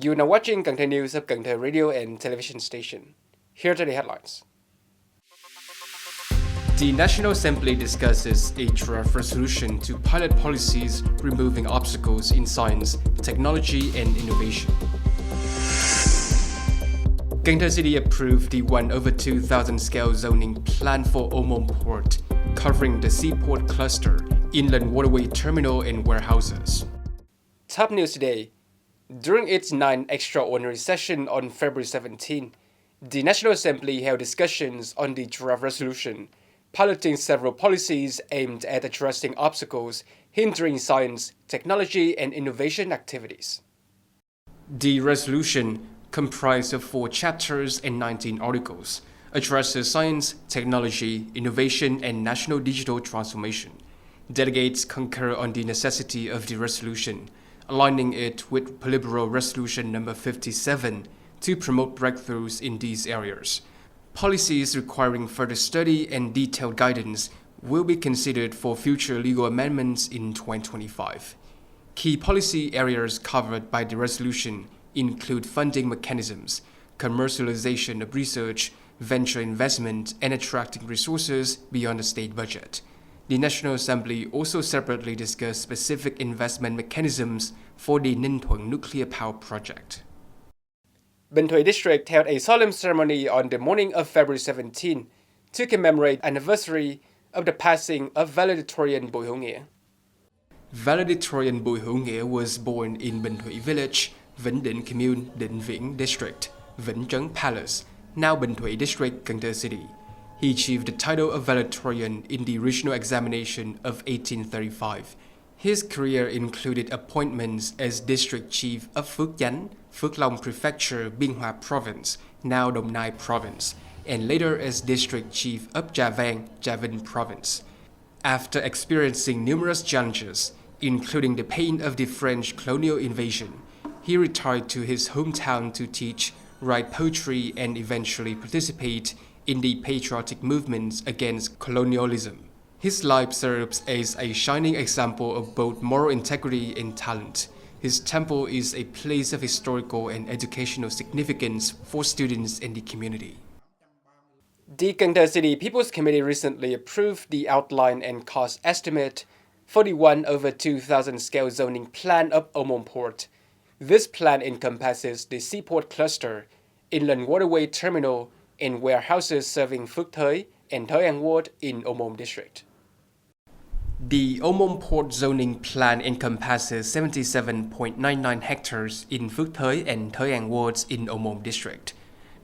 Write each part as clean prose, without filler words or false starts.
You are now watching Cần Thơ News of Cần Thơ Radio and Television Station. Here are the headlines. The National Assembly discusses a draft resolution to pilot policies removing obstacles in science, technology and innovation. Cần Thơ City approved the 1/2000 scale zoning plan for Ô Môn Port, covering the seaport cluster, inland waterway terminal and warehouses. Top news today. During its 9th extraordinary session on February 17, the National Assembly held discussions on the draft resolution, piloting several policies aimed at addressing obstacles hindering science, technology, and innovation activities. The resolution, comprised of 4 chapters and 19 articles, addresses science, technology, innovation, and national digital transformation. Delegates concur on the necessity of the resolution, aligning it with Politburo Resolution number 57 to promote breakthroughs in these areas. Policies requiring further study and detailed guidance will be considered for future legal amendments in 2025. Key policy areas covered by the resolution include funding mechanisms, commercialization of research, venture investment, and attracting resources beyond the state budget. The National Assembly also separately discussed specific investment mechanisms for the Ninh nuclear power project. Bình Thủy District held a solemn ceremony on the morning of February 17 to commemorate the anniversary of the passing of Valedictorian Bùi Hữu Nghĩa. Valedictorian Bùi Hữu Nghĩa was born in Bình Thủy Village, Vĩnh Định Commune, Định Viễn District, Vĩnh Trấn Palace, now Bình Thủy District, Cần Thơ City. He achieved the title of valedictorian in the regional examination of 1835. His career included appointments as district chief of Phước Chánh, Phước Long Prefecture, Biên Hòa Province, now Đồng Nai Province, and later as district chief of Trà Vang, Trà Vinh Province. After experiencing numerous challenges, including the pain of the French colonial invasion, he retired to his hometown to teach, write poetry, and eventually participate in the patriotic movements against colonialism. His life serves as a shining example of both moral integrity and talent. His temple is a place of historical and educational significance for students and the community. The Cần Thơ City People's Committee recently approved the outline and cost estimate for the 1/2000 scale zoning plan of Ô Môn Port. This plan encompasses the seaport cluster, inland waterway terminal, and warehouses serving Phước Thời and Thời ward in Ô Môn District. The Ô Môn Port zoning plan encompasses 77.99 hectares in Phước Thời and Thời wards in Ô Môn District.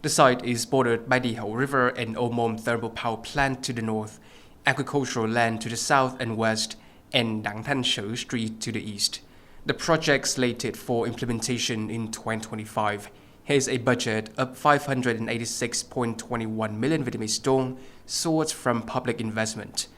The site is bordered by the Hậu River and Ô Môn thermal power plant to the north, agricultural land to the south and west, and Đặng Thanh Street to the east. The project, slated for implementation in 2025, has a budget of 586.21 million Vietnamese dong sourced from public investment.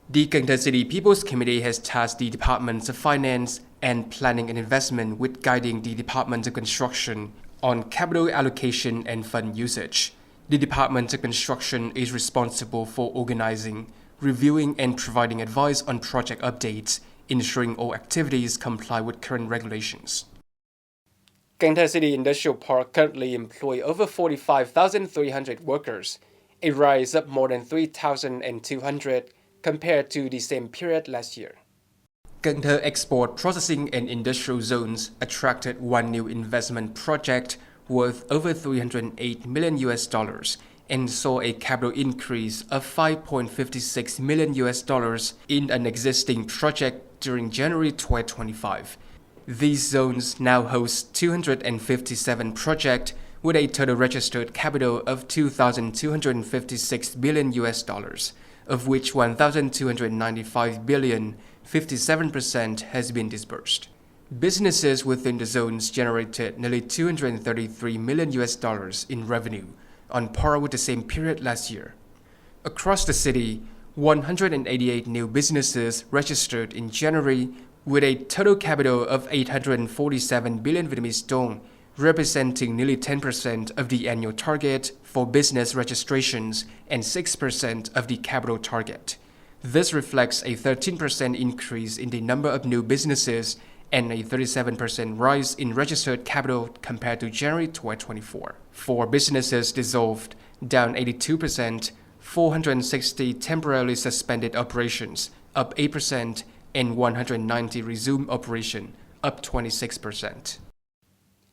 The Cần Thơ City People's Committee has tasked the Departments of Finance and Planning and Investment with guiding the Department of Construction on capital allocation and fund usage. The Department of Construction is responsible for organizing, reviewing, and providing advice on project updates, ensuring all activities comply with current regulations. Cần Thơ City Industrial Park currently employ over 45,300 workers, a rise of more than 3,200 compared to the same period last year. Cần Thơ Export Processing and Industrial Zones attracted one new investment project worth over $308 million and saw a capital increase of $5.56 million in an existing project during January 2025. These zones now host 257 projects with a total registered capital of $2,256 billion, of which $1,295 billion, 57% has been disbursed. Businesses within the zones generated nearly $233 million in revenue, on par with the same period last year. Across the city, 188 new businesses registered in January with a total capital of 847 billion Vietnamese dong, representing nearly 10% of the annual target for business registrations and 6% of the capital target. This reflects a 13% increase in the number of new businesses and a 37% rise in registered capital compared to January 2024. 4 businesses dissolved, down 82%, 460 temporarily suspended operations, up 8%, and 190 resumed operation, up 26%.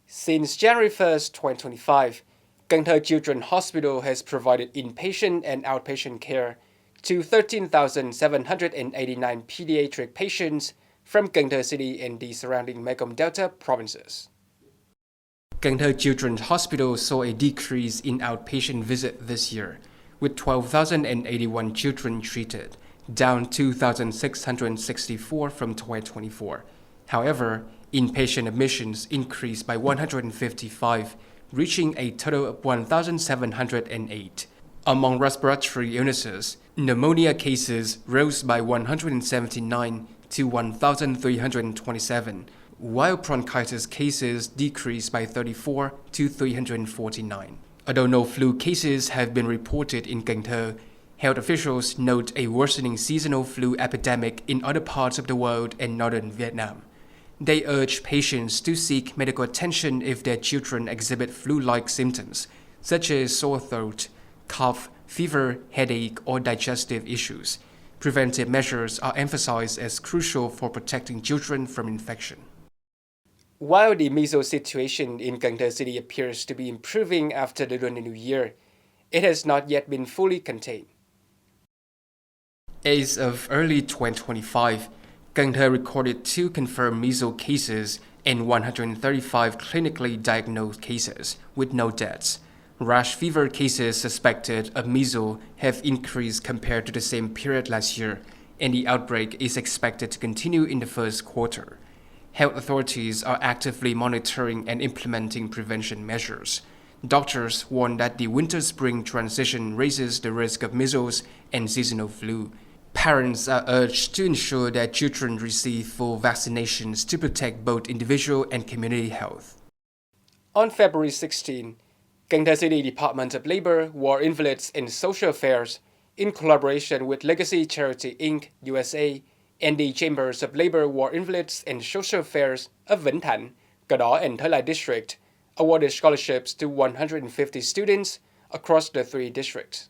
Since January 1st, 2025, Cần Thơ Children's Hospital has provided inpatient and outpatient care to 13,789 pediatric patients from Cần Thơ City and the surrounding Mekong Delta provinces. Cần Thơ Children's Hospital saw a decrease in outpatient visit this year, with 12,081 children treated, down 2,664 from 2024. However, inpatient admissions increased by 155, reaching a total of 1,708. Among respiratory illnesses, pneumonia cases rose by 179 to 1,327, while bronchitis cases decreased by 34 to 349. Although no flu cases have been reported in Cần Thơ, health officials note a worsening seasonal flu epidemic in other parts of the world and northern Vietnam. They urge patients to seek medical attention if their children exhibit flu-like symptoms, such as sore throat, cough, fever, headache, or digestive issues. Preventive measures are emphasized as crucial for protecting children from infection. While the measles situation in Cần Thơ City appears to be improving after the Lunar New Year, it has not yet been fully contained. As of early 2025, Cần Thơ recorded 2 confirmed measles cases and 135 clinically diagnosed cases, with no deaths. Rash fever cases suspected of measles have increased compared to the same period last year, and the outbreak is expected to continue in the first quarter. Health authorities are actively monitoring and implementing prevention measures. Doctors warn that the winter-spring transition raises the risk of measles and seasonal flu. Parents are urged to ensure that children receive full vaccinations to protect both individual and community health. On February 16, Cần Thơ City Department of Labor, War Invalids and Social Affairs, in collaboration with Legacy Charity Inc. USA and the Chambers of Labor, War Invalids and Social Affairs of Vĩnh Thành, Cần Thơ and Thời District, awarded scholarships to 150 students across the 3 districts.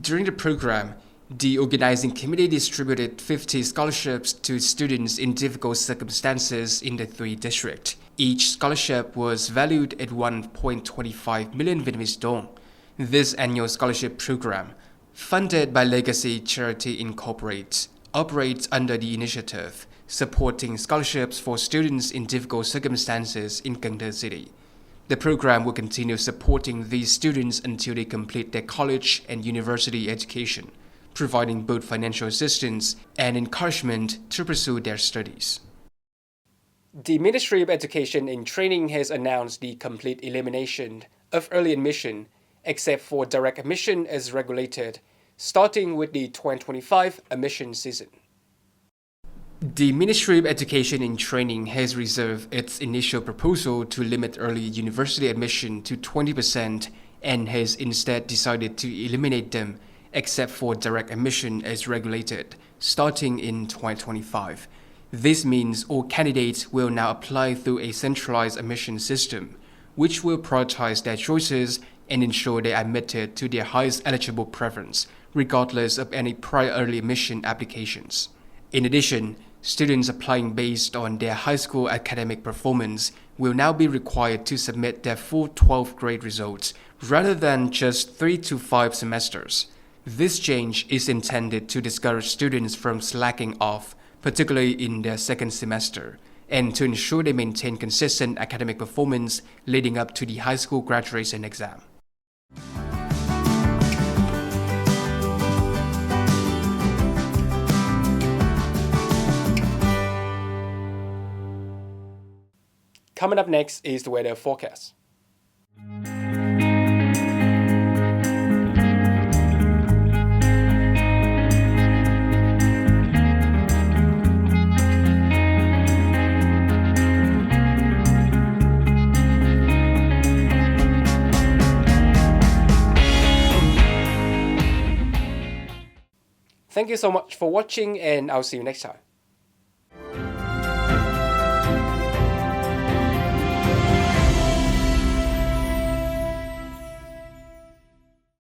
During the program, the organizing committee distributed 50 scholarships to students in difficult circumstances in the 3 districts. Each scholarship was valued at 1.25 million Vietnamese dong. This annual scholarship program, funded by Legacy Charity Incorporated, operates under the initiative supporting scholarships for students in difficult circumstances in Cần Thơ City. The program will continue supporting these students until they complete their college and university education, providing both financial assistance and encouragement to pursue their studies. The Ministry of Education and Training has announced the complete elimination of early admission, except for direct admission as regulated, starting with the 2025 admission season. The Ministry of Education and Training has reserved its initial proposal to limit early university admission to 20% and has instead decided to eliminate them, except for direct admission as regulated, starting in 2025. This means all candidates will now apply through a centralized admission system, which will prioritize their choices and ensure they are admitted to their highest eligible preference, regardless of any prior early admission applications. In addition, students applying based on their high school academic performance will now be required to submit their full 12th grade results rather than just 3 to 5 semesters. This change is intended to discourage students from slacking off, particularly in their second semester, and to ensure they maintain consistent academic performance leading up to the high school graduation exam. Coming up next is the weather forecast. Thank you so much for watching, and I'll see you next time.